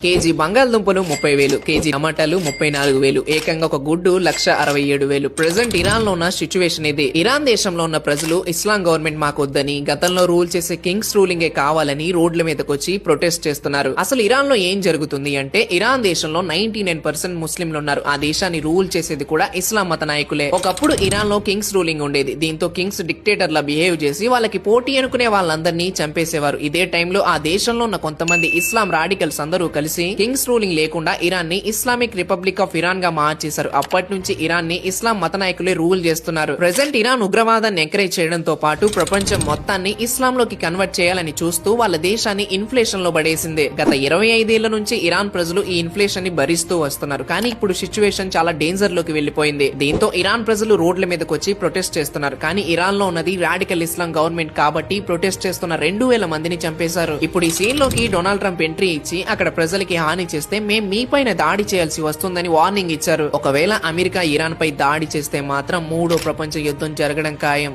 KG బంగాళదుంపలు 30,000, KG టమాటాలు 34,000, ఏకంగా ఒక గుడ్డు 1,67,000. ప్రెసెంట్ ఇరాన్ లో ఉన్న సిచ్యువేషన్ ఇది. ఇరాన్ దేశంలో ఉన్న ప్రజలు ఇస్లాం గవర్నమెంట్ మాకొద్దని, గతంలో రూల్ చేసే కింగ్స్ రూలింగే కావాలని రోడ్ల మీదకొచ్చి ప్రొటెస్ట్ చేస్తున్నారు. అసలు ఇరాన్ లో ఏం జరుగుతుంది అంటే, ఇరాన్ దేశంలో 99% ముస్లింలు ఉన్నారు. ఆ దేశాన్ని రూల్ చేసేది కూడా ఇస్లాం మత నాయకులే. ఒకప్పుడు ఇరాన్ లో కింగ్స్ రూలింగ్ ఉండేది. దీంతో కింగ్స్ డిక్టేటర్ లా బిహేవ్ చేసి వాళ్ళకి పోటీ అనుకునే వాళ్ళందరినీ చంపేసేవారు. ఇదే టైంలో ఆ దేశంలో ఉన్న కొంతమంది ఇస్లాం రాడికల్స్ అందరూ కలిసి కింగ్స్ రూలింగ్ లేకుండా ఇరాన్ ని ఇస్లామిక్ రిపబ్లిక్ ఆఫ్ ఇరాన్ గా మార్చేశారు. అప్పటి నుంచి ఇరాన్ ని ఇస్లాం మత నాయకులే రూల్ చేస్తున్నారు. ప్రెసెంట్ ఇరాన్ ఉగ్రవాదాన్ని ఎంకరేజ్ చేయడంతో పాటు ప్రపంచం మొత్తాన్ని ఇస్లాం లోకి కన్వర్ట్ చేయాలని చూస్తూ వాళ్ళ దేశాన్ని ఇన్ఫ్లేషన్ లో పడేసింది. గత 25 ఏళ్ల నుంచి ఇరాన్ ప్రజలు ఈ ఇన్ఫ్లేషన్ ని భరిస్తూ వస్తున్నారు. కానీ ఇప్పుడు సిచ్యువేషన్ చాలా డేంజర్ లోకి వెళ్లిపోయింది. దీంతో ఇరాన్ ప్రజలు రోడ్ల మీదకి వచ్చి ప్రొటెస్ట్ చేస్తున్నారు. కానీ ఇరాన్ లో ఉన్నది రాడికల్ ఇస్లాం గవర్నమెంట్ కాబట్టి ప్రొటెస్ట్ చేస్తున్న 2,000 మందిని చంపేశారు. ఇప్పుడు ఈ సీన్ లోకి డొనాల్డ్ ట్రంప్ ఎంట్రీ ఇచ్చి అక్కడ ప్రజలకి హాని చేస్తే మేం మీ పైన దాడి చేయాల్సి వస్తుందని వార్నింగ్ ఇచ్చారు. ఒకవేళ అమెరికా ఇరాన్ పై దాడి చేస్తే మాత్రం 3వ ప్రపంచ యుద్ధం జరగడం ఖాయం.